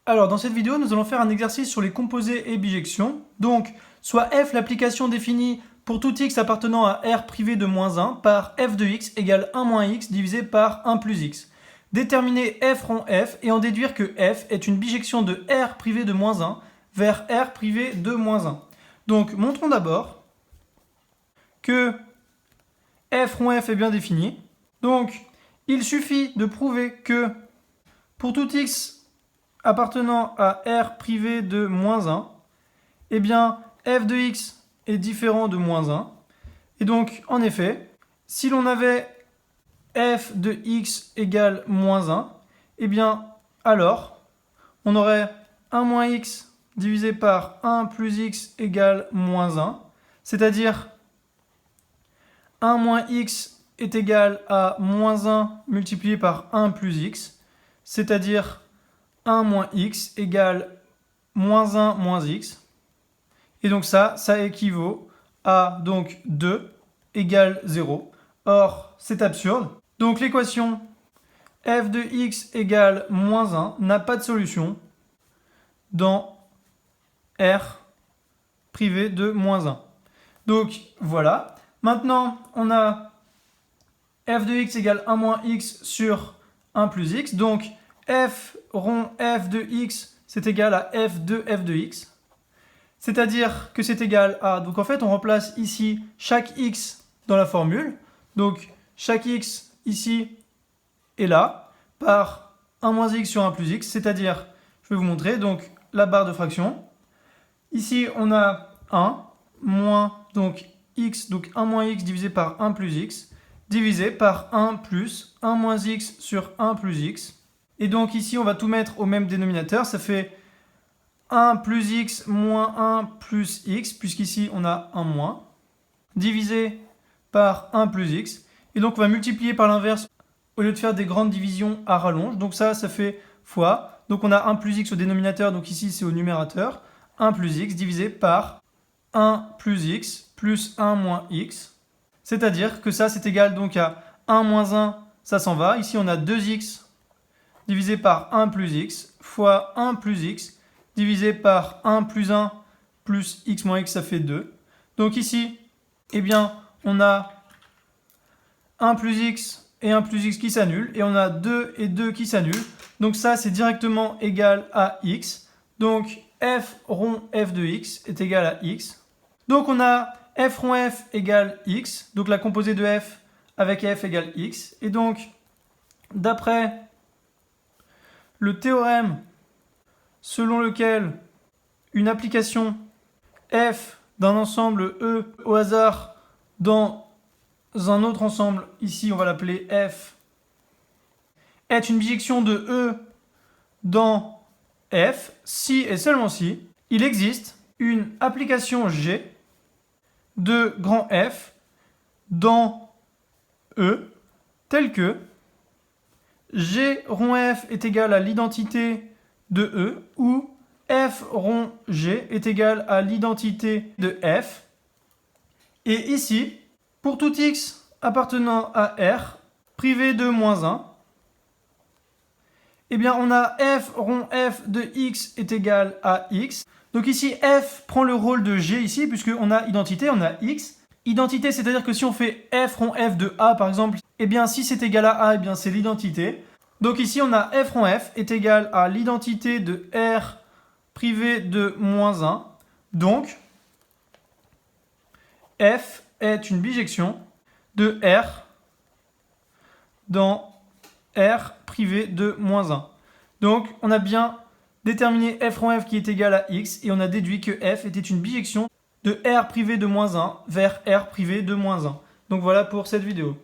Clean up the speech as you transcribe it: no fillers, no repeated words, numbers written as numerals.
Alors, dans cette vidéo, nous allons faire un exercice sur les composés et bijections. Donc, soit f, l'application définie pour tout x appartenant à R privé de moins 1 par f de x égale 1 moins x divisé par 1 plus x. Déterminer f rond f et en déduire que f est une bijection de R privé de moins 1 vers R privé de moins 1. Donc, montrons d'abord que f rond f est bien défini. Donc, il suffit de prouver que pour tout x appartenant à R privé de moins 1, eh bien, f de x est différent de moins 1. Et donc, en effet, si l'on avait f de x égale moins 1, eh bien, alors, on aurait 1 moins x divisé par 1 plus x égale moins 1, c'est-à-dire 1 moins x est égal à moins 1 multiplié par 1 plus x, c'est-à-dire 1 moins x égale moins 1 moins x. Et donc ça équivaut à donc 2 égale 0. Or, c'est absurde. Donc l'équation f de x égale moins 1 n'a pas de solution dans R privé de moins 1. Donc voilà. Maintenant, on a f de x égale 1 moins x sur 1 plus x. Donc f rond f de x, c'est égal à f de x. C'est-à-dire que c'est égal à... Donc en fait, on remplace ici chaque x dans la formule. Donc chaque x ici et là par 1 moins x sur 1 plus x. C'est-à-dire, je vais vous montrer, donc la barre de fraction. Ici, on a 1 moins donc x, donc 1 moins x divisé par 1 plus x, divisé par 1 plus 1 moins x sur 1 plus x. Et donc ici, on va tout mettre au même dénominateur. Ça fait 1 plus x moins 1 plus x, puisqu'ici, on a 1 moins, divisé par 1 plus x. Et donc, on va multiplier par l'inverse au lieu de faire des grandes divisions à rallonge. Donc ça fait fois. Donc on a 1 plus x au dénominateur, donc ici, c'est au numérateur. 1 plus x divisé par 1 plus x plus 1 moins x. C'est-à-dire que ça, c'est égal donc à 1 moins 1, ça s'en va. Ici, on a 2x divisé par 1 plus x fois 1 plus x divisé par 1 plus 1 plus x moins x, ça fait 2. Donc ici, eh bien, on a 1 plus x et 1 plus x qui s'annulent et on a 2 et 2 qui s'annulent. Donc ça, c'est directement égal à x. Donc f rond f de x est égal à x. Donc on a f rond f égale x. Donc la composée de f avec f égale x. Et donc, d'après le théorème selon lequel une application f d'un ensemble E au hasard dans un autre ensemble, ici on va l'appeler f, est une bijection de E dans f, si et seulement si il existe une application G de grand F dans E, telle que G rond F est égal à l'identité de E, ou F rond G est égal à l'identité de F. Et ici, pour tout x appartenant à R, privé de moins 1, eh bien on a F rond F de x est égal à x. Donc ici, F prend le rôle de G ici, puisqu'on a identité, on a x. Identité, c'est-à-dire que si on fait F rond F de A, par exemple, eh bien si c'est égal à A, eh bien c'est l'identité. Donc ici, on a F rond F est égal à l'identité de R privé de moins 1. Donc, F est une bijection de R dans R privé de moins 1. Donc, on a bien déterminé f rond f qui est égal à x et on a déduit que f était une bijection de R privé de moins 1 vers R privé de moins 1. Donc voilà pour cette vidéo.